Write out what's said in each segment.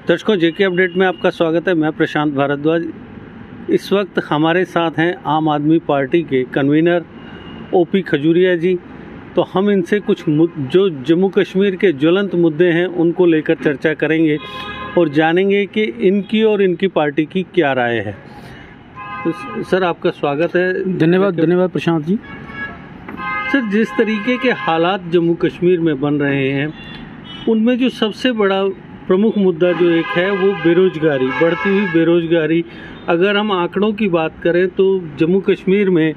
दर्शकों, जेके अपडेट में आपका स्वागत है। मैं प्रशांत भारद्वाज। इस वक्त हमारे साथ हैं आम आदमी पार्टी के कन्वीनर ओपी खजूरिया जी। तो हम इनसे कुछ जो जम्मू कश्मीर के ज्वलंत मुद्दे हैं उनको लेकर चर्चा करेंगे और जानेंगे कि इनकी और इनकी पार्टी की क्या राय है। तो सर, आपका स्वागत है। धन्यवाद प्रशांत जी। सर, जिस तरीके के हालात जम्मू कश्मीर में बन रहे हैं उनमें जो सबसे बड़ा प्रमुख मुद्दा जो एक है वो बेरोजगारी, बढ़ती हुई बेरोजगारी। अगर हम आंकड़ों की बात करें तो जम्मू कश्मीर में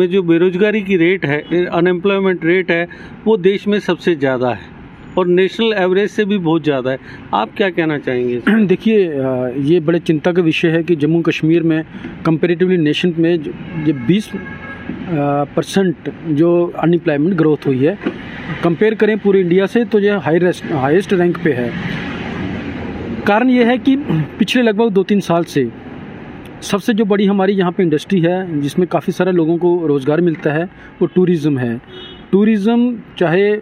जो बेरोजगारी की रेट है, अनएम्प्लॉयमेंट रेट है, वो देश में सबसे ज़्यादा है और नेशनल एवरेज से भी बहुत ज़्यादा है। आप क्या कहना चाहेंगे? देखिए, ये बड़े चिंता का विषय है कि जम्मू कश्मीर में कंपैरेटिवली नेशन में जो 20% जो अनएम्प्लॉयमेंट ग्रोथ हुई है, कंपेयर करें पूरे इंडिया से तो यह हाईएस्ट रैंक पे है। कारण ये है कि पिछले लगभग 2-3 साल से सबसे जो बड़ी हमारी यहाँ पे इंडस्ट्री है जिसमें काफ़ी सारे लोगों को रोज़गार मिलता है वो टूरिज़्म है। टूरिज़्म चाहे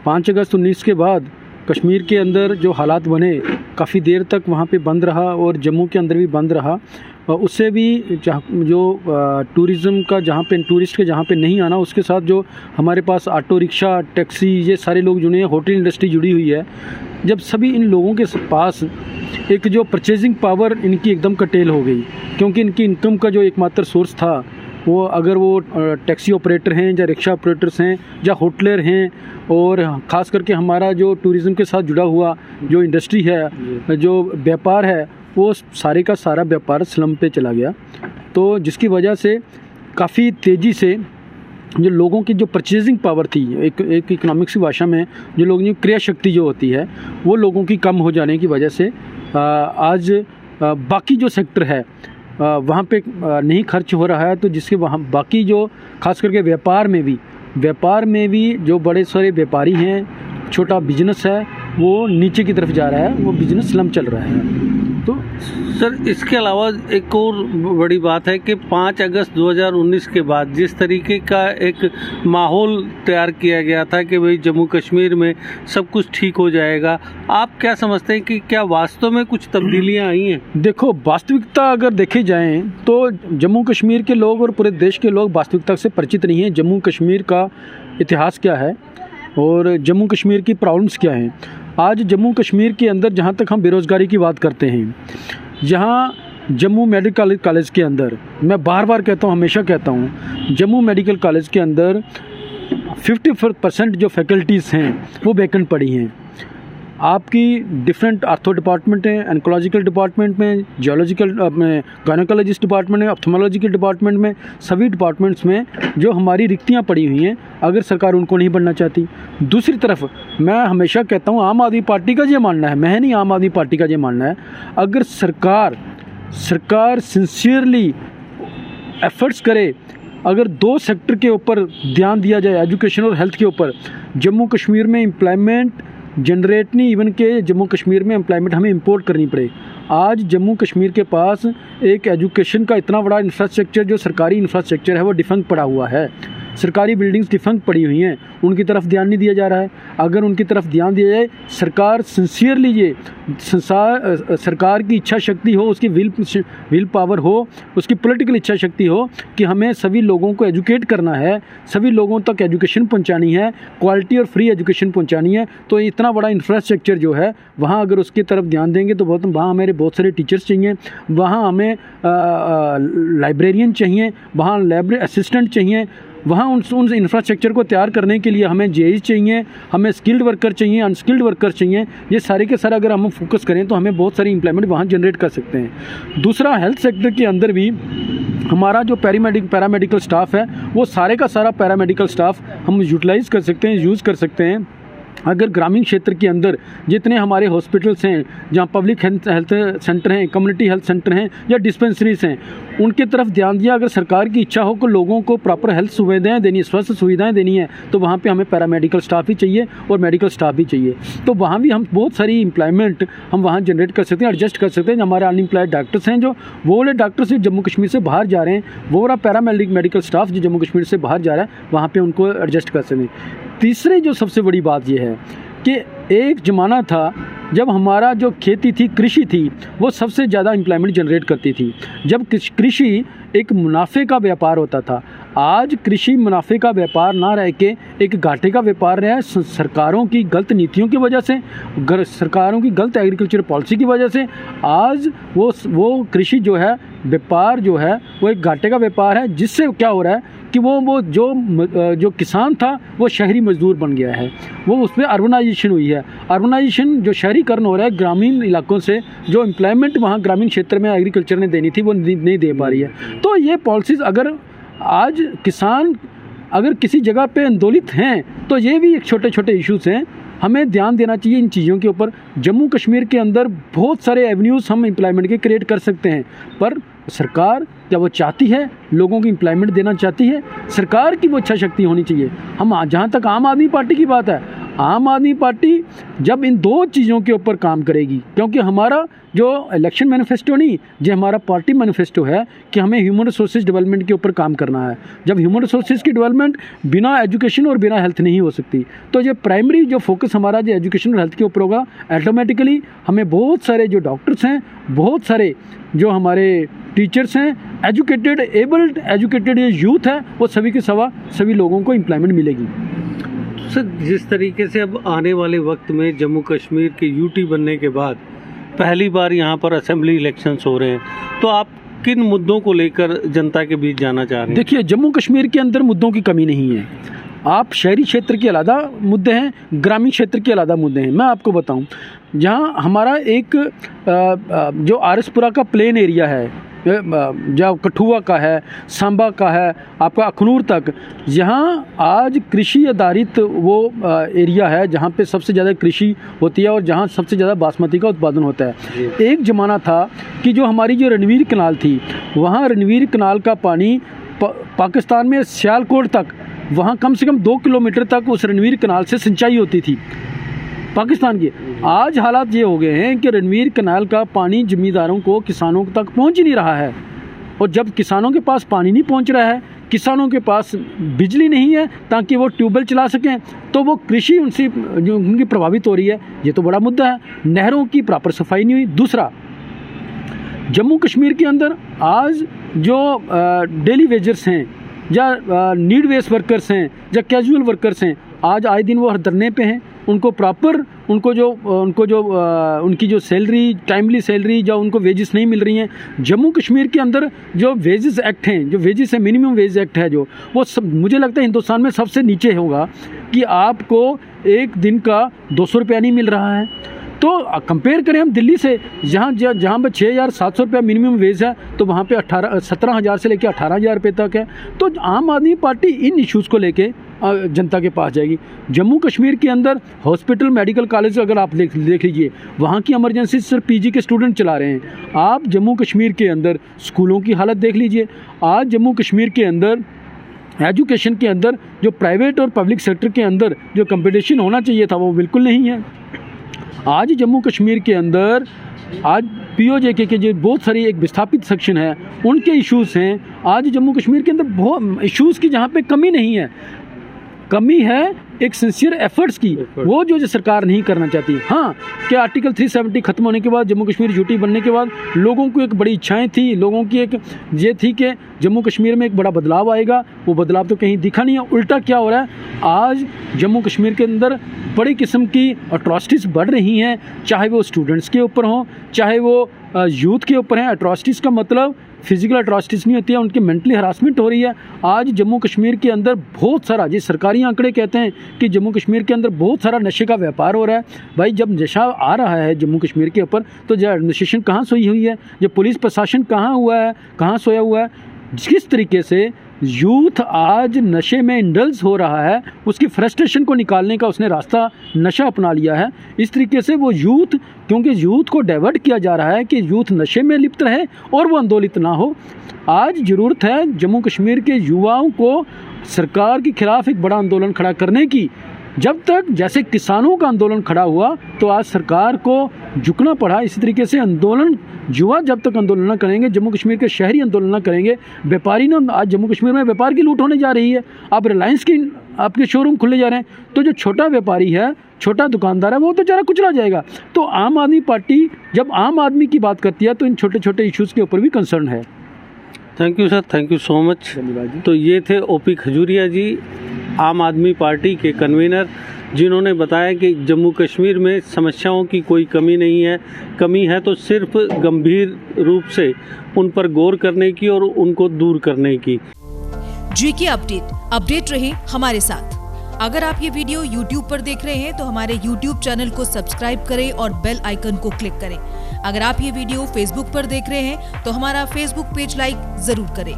5 अगस्त 19 के बाद कश्मीर के अंदर जो हालात बने, काफ़ी देर तक वहाँ पे बंद रहा और जम्मू के अंदर भी बंद रहा। उससे भी जो टूरिज़्म का जहाँ पे टूरिस्ट के जहाँ पे नहीं आना, उसके साथ जो हमारे पास ऑटो रिक्शा, टैक्सी, ये सारे लोग जुड़े हैं, होटल इंडस्ट्री जुड़ी हुई है। जब सभी इन लोगों के पास एक जो परचेजिंग पावर इनकी एकदम कटेल हो गई, क्योंकि इनकी इनकम का जो एकमात्र सोर्स था वो, अगर वो टैक्सी ऑपरेटर हैं या रिक्शा ऑपरेटर्स हैं या होटलर हैं, और ख़ास करके हमारा जो टूरिज़्म के साथ जुड़ा हुआ जो इंडस्ट्री है, जो व्यापार है, वो सारे का सारा व्यापार स्लम पे चला गया। तो जिसकी वजह से काफ़ी तेज़ी से जो लोगों की जो परचेजिंग पावर थी, एक इकोनॉमिक्स की भाषा में जो लोगों की क्रय शक्ति जो होती है, वो लोगों की कम हो जाने की वजह से आज बाकी जो सेक्टर है वहाँ पे नहीं खर्च हो रहा है। तो जिसके वहाँ बाकी जो खास करके व्यापार में भी जो बड़े सारे व्यापारी हैं, छोटा बिजनेस है, वो नीचे की तरफ जा रहा है, वो बिजनेस स्लम चल रहा है। तो सर, इसके अलावा एक और बड़ी बात है कि 5 अगस्त 2019 के बाद जिस तरीके का एक माहौल तैयार किया गया था कि भाई जम्मू कश्मीर में सब कुछ ठीक हो जाएगा, आप क्या समझते हैं कि क्या वास्तव में कुछ तब्दीलियां आई हैं? देखो, वास्तविकता अगर देखे जाएं तो जम्मू कश्मीर के लोग और पूरे देश के लोग वास्तविकता से परिचित नहीं हैं। जम्मू कश्मीर का इतिहास क्या है और जम्मू कश्मीर की प्रॉब्लम्स क्या हैं। आज जम्मू कश्मीर के अंदर जहाँ तक हम बेरोज़गारी की बात करते हैं, जहाँ जम्मू मेडिकल कॉलेज के अंदर, मैं बार कहता हूँ, हमेशा कहता हूँ, जम्मू मेडिकल कॉलेज के अंदर 50% जो फैकल्टीज़ हैं वो वैकेंट पड़ी हैं। आपकी डिफरेंट आर्थो डिपार्टमेंट है, एनकोलॉजिकल डिपार्टमेंट में, जियोलॉजिकल में, गायनेकोलॉजिस्ट डिपार्टमेंट में, ऑप्थेमोलॉजिकल डिपार्टमेंट में, सभी डिपार्टमेंट्स में जो हमारी रिक्तियां पड़ी हुई हैं, अगर सरकार उनको नहीं बढ़ना चाहती। दूसरी तरफ मैं हमेशा कहता हूं, आम आदमी पार्टी का ये मानना है, मैं नहीं, आम आदमी पार्टी का ये मानना है, अगर सरकार सिंसियरली एफर्ट्स करे, अगर 2 सेक्टर के ऊपर ध्यान दिया जाए, एजुकेशन और हेल्थ के ऊपर, जम्मू कश्मीर में एम्प्लॉयमेंट जनरेट नहीं, इवन के जम्मू कश्मीर में एम्प्लॉयमेंट हमें इंपोर्ट करनी पड़े। आज जम्मू कश्मीर के पास एक एजुकेशन का इतना बड़ा इंफ्रास्ट्रक्चर, जो सरकारी इंफ्रास्ट्रक्चर है, वो डिफंक्ट पड़ा हुआ है। सरकारी बिल्डिंग्स डिफंक्ट पड़ी हुई हैं, उनकी तरफ ध्यान नहीं दिया जा रहा है। अगर उनकी तरफ ध्यान दिया जाए, सरकार सिंसियरली, ये सरकार की इच्छा शक्ति हो, उसकी विल पावर हो, उसकी पॉलिटिकल इच्छा शक्ति हो कि हमें सभी लोगों को एजुकेट करना है, सभी लोगों तक एजुकेशन पहुंचानी है, क्वालिटी और फ्री एजुकेशन पहुंचानी है, तो इतना बड़ा इंफ्रास्ट्रक्चर जो है वहाँ अगर उसकी तरफ ध्यान देंगे तो वहाँ हमारे बहुत सारे टीचर्स चाहिए, वहाँ हमें लाइब्रेरियन चाहिए, वहाँ लाइब्रेरी असिस्टेंट चाहिए, वहाँ उन इंफ्रास्ट्रक्चर को तैयार करने के लिए हमें जेई चाहिए, हमें स्किल्ड वर्कर चाहिए, अनस्किल्ड वर्कर चाहिए। ये सारे के सारे अगर हम फोकस करें तो हमें बहुत सारी एम्प्लॉयमेंट वहाँ जनरेट कर सकते हैं। दूसरा, हेल्थ सेक्टर के अंदर भी हमारा जो पैरामेडिकल स्टाफ है, वो सारे का सारा पैरामेडिकल स्टाफ हम यूटिलाइज़ कर सकते हैं, यूज़ कर सकते हैं। अगर ग्रामीण क्षेत्र के अंदर जितने हमारे हॉस्पिटल्स हैं, जहाँ पब्लिक हेल्थ सेंटर हैं, कम्युनिटी हेल्थ सेंटर हैं या डिस्पेंसरीज हैं, उनकी तरफ ध्यान दिया। अगर सरकार की इच्छा हो कि लोगों को प्रॉपर हेल्थ सुविधाएं देनी, स्वास्थ्य सुविधाएं देनी है, तो वहाँ पे हमें पैरामेडिकल स्टाफ ही चाहिए और मेडिकल स्टाफ भी चाहिए। तो वहाँ भी हम बहुत सारी एम्प्लॉयमेंट हम वहाँ जनरेट कर सकते हैं, एडजस्ट कर सकते हैं। हमारे अनएम्प्लॉयड डॉक्टर्स हैं, जो वो वाले डॉक्टर्स जो जम्मू कश्मीर से बाहर जा रहे हैं, वो वाला पैरामेडिकल स्टाफ जो जम्मू कश्मीर से बाहर जा रहा है, वहाँ पर उनको एडजस्ट कर सकते हैं। तीसरी जो सबसे बड़ी बात यह है कि एक ज़माना था जब हमारा जो खेती थी, कृषि थी, वो सबसे ज़्यादा एम्प्लॉयमेंट जनरेट करती थी, जब कृषि एक मुनाफे का व्यापार होता था। आज कृषि मुनाफे का व्यापार ना रह के एक घाटे का व्यापार रहा है, सरकारों की गलत नीतियों की वजह से, सरकारों की गलत एग्रीकल्चर पॉलिसी की वजह से आज वो कृषि जो है, व्यापार जो है, वो एक घाटे का व्यापार है, जिससे क्या हो रहा है कि वो जो किसान था वो शहरी मजदूर बन गया है, वो उसमें अर्बनाइजेशन हुई है। अर्बनाइजेशन जो शहरीकरण हो रहा है, ग्रामीण इलाकों से जो एम्प्लॉयमेंट वहाँ ग्रामीण क्षेत्र में एग्रीकल्चर ने देनी थी वो नहीं दे पा रही है। तो ये पॉलिसीज़ अगर आज किसान अगर किसी जगह पे आंदोलित हैं तो ये भी एक छोटे छोटे इश्यूज़ हैं, हमें ध्यान देना चाहिए इन चीज़ों के ऊपर। जम्मू कश्मीर के अंदर बहुत सारे एवेन्यूज़ हम एम्प्लॉयमेंट के क्रिएट कर सकते हैं, पर सरकार क्या वो चाहती है, लोगों को एम्प्लॉयमेंट देना चाहती है? सरकार की वो इच्छा शक्ति होनी चाहिए। हम जहाँ तक आम आदमी पार्टी की बात है, आम आदमी पार्टी जब इन दो चीज़ों के ऊपर काम करेगी, क्योंकि हमारा जो इलेक्शन मैनिफेस्टो नहीं, जो हमारा पार्टी मैनिफेस्टो है कि हमें ह्यूमन रिसोर्सेज डेवलपमेंट के ऊपर काम करना है। जब ह्यूमन रिसोर्सेज की डेवलपमेंट बिना एजुकेशन और बिना हेल्थ नहीं हो सकती, तो ये प्राइमरी जो फोकस हमारा जो एजुकेशन और हेल्थ के ऊपर होगा, ऑटोमेटिकली हमें बहुत सारे जो डॉक्टर्स हैं, बहुत सारे जो हमारे टीचर्स हैं, एजुकेटेड एबल्ड एजुकेटेड यूथ है, वो सभी के सभी लोगों को एम्प्लॉयमेंट मिलेगी। सर, जिस तरीके से अब आने वाले वक्त में जम्मू कश्मीर के यूटी बनने के बाद पहली बार यहाँ पर असेंबली इलेक्शंस हो रहे हैं, तो आप किन मुद्दों को लेकर जनता के बीच जाना चाह रहे हैं? देखिए, जम्मू कश्मीर के अंदर मुद्दों की कमी नहीं है। आप शहरी क्षेत्र के अलग मुद्दे हैं, ग्रामीण क्षेत्र के अलग मुद्दे हैं। मैं आपको बताऊं, जहां हमारा एक जो आरएसपुरा का प्लेन एरिया है, जो कठुआ का है, सांबा का है, आपका अखनूर तक, यहाँ आज कृषि आधारित वो एरिया है जहाँ पे सबसे ज़्यादा कृषि होती है और जहाँ सबसे ज़्यादा बासमती का उत्पादन होता है। एक ज़माना था कि जो हमारी जो रणवीर कनाल थी, वहाँ रणवीर कनाल का पानी पाकिस्तान में सियालकोट तक, वहाँ कम से कम 2 किलोमीटर तक उस रणवीर कनाल से सिंचाई होती थी पाकिस्तान की। आज हालात ये हो गए हैं कि रणवीर कनाल का पानी ज़मींदारों को, किसानों तक पहुंच ही नहीं रहा है, और जब किसानों के पास पानी नहीं पहुंच रहा है, किसानों के पास बिजली नहीं है ताकि वो ट्यूबवेल चला सकें, तो वो कृषि उनसे जो उनकी प्रभावित हो रही है। ये तो बड़ा मुद्दा है। नहरों की प्रॉपर सफाई नहीं हुई। दूसरा, जम्मू कश्मीर के अंदर आज जो डेली वेजर्स हैं या नीड बेस्ड वर्कर्स हैं या कैजुअल वर्कर्स हैं, आज आए दिन वो हर धरने पे हैं। उनको प्रॉपर उनकी जो सैलरी, टाइमली सैलरी, जो उनको वेजेस नहीं मिल रही हैं। जम्मू कश्मीर के अंदर जो वेजेस एक्ट हैं, जो वेजेस है, मिनिमम वेज एक्ट है, जो वो सब मुझे लगता है हिंदुस्तान में सबसे नीचे होगा कि आपको एक दिन का 200 रुपया नहीं मिल रहा है। तो कंपेयर करें हम दिल्ली से, जहाँ पर 6,700 रुपया मिनिमम वेज है, तो वहाँ पे 17,000 से लेकर 18,000 रुपये तक है। तो आम आदमी पार्टी इन इश्यूज़ को लेके जनता के पास जाएगी। जम्मू कश्मीर के अंदर हॉस्पिटल, मेडिकल कॉलेज अगर आप देख लीजिए, वहाँ की इमरजेंसी सिर्फ पीजी के स्टूडेंट चला रहे हैं। आप जम्मू कश्मीर के अंदर स्कूलों की हालत देख लीजिए। आज जम्मू कश्मीर के अंदर एजुकेशन के अंदर जो प्राइवेट और पब्लिक सेक्टर के अंदर जो कंपटीशन होना चाहिए था, वो बिल्कुल नहीं है। आज जम्मू कश्मीर के अंदर आज पीओजेके के जो बहुत सारी एक विस्थापित सेक्शन है, उनके इश्यूज़ हैं। आज जम्मू कश्मीर के अंदर बहुत इश्यूज़ की जहाँ पे कमी नहीं है, कमी है एक सिंसियर एफर्ट्स की, वो जो सरकार नहीं करना चाहती। हाँ, कि आर्टिकल 370 खत्म होने के बाद, जम्मू कश्मीर यूटी बनने के बाद, लोगों को एक बड़ी इच्छाएं थी, लोगों की एक ये थी कि जम्मू कश्मीर में एक बड़ा बदलाव आएगा। वो बदलाव तो कहीं दिखा नहीं है। उल्टा क्या हो रहा है, आज जम्मू कश्मीर के अंदर बड़ी किस्म की अट्रॉसिटीज़ बढ़ रही हैं, चाहे वो स्टूडेंट्स के ऊपर हों, चाहे वो यूथ के ऊपर हैं। अट्रॉसिटीज़ का मतलब फिजिकल अट्रॉसिटीज़ नहीं होती है, उनकी मेंटली हरासमेंट हो रही है। आज जम्मू कश्मीर के अंदर बहुत सारा, जिस सरकारी आंकड़े कहते हैं कि जम्मू कश्मीर के अंदर बहुत सारा नशे का व्यापार हो रहा है। भाई, जब नशा आ रहा है जम्मू कश्मीर के ऊपर, तो जो एडमिनिस्ट्रेशन कहाँ सोई हुई है, जो पुलिस प्रशासन कहाँ हुआ है, कहाँ सोया हुआ है? जिस तरीके से यूथ आज नशे में इंडल्ज हो रहा है, उसकी फ्रस्ट्रेशन को निकालने का उसने रास्ता नशा अपना लिया है। इस तरीके से वो यूथ, क्योंकि यूथ को डाइवर्ट किया जा रहा है कि यूथ नशे में लिप्त रहे और वो आंदोलित ना हो। आज ज़रूरत है जम्मू कश्मीर के युवाओं को सरकार के खिलाफ एक बड़ा आंदोलन खड़ा करने की। जब तक जैसे किसानों का आंदोलन खड़ा हुआ, तो आज सरकार को झुकना पड़ा। इसी तरीके से आंदोलन, युवा जब तक आंदोलन न करेंगे, जम्मू कश्मीर के शहरी आंदोलन न करेंगे, व्यापारी ना, आज जम्मू कश्मीर में व्यापार की लूट होने जा रही है। आप रिलायंस की आपके शोरूम खुले जा रहे हैं, तो जो छोटा व्यापारी है, छोटा दुकानदार है, वो तो जरा कुचला जाएगा। तो आम आदमी पार्टी जब आम आदमी की बात करती है तो इन छोटे छोटे इश्यूज़ के ऊपर भी कंसर्न है। Thank you sir, thank you so much. धन्यवाद जी। तो ये थे ओपी खजूरिया जी, आम आदमी पार्टी के कन्वीनर, जिन्होंने बताया कि जम्मू कश्मीर में समस्याओं की कोई कमी नहीं है, कमी है तो सिर्फ गंभीर रूप से उन पर गौर करने की और उनको दूर करने की। जीके अपडेट रहे हमारे साथ। अगर आप ये वीडियो YouTube पर देख रहे हैं तो हमारे YouTube चैनल को सब्सक्राइब करें और बेल आइकन को क्लिक करें। अगर आप ये वीडियो Facebook पर देख रहे हैं तो हमारा Facebook पेज लाइक जरूर करें।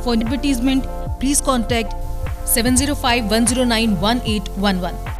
For advertisement please contact 7051091811।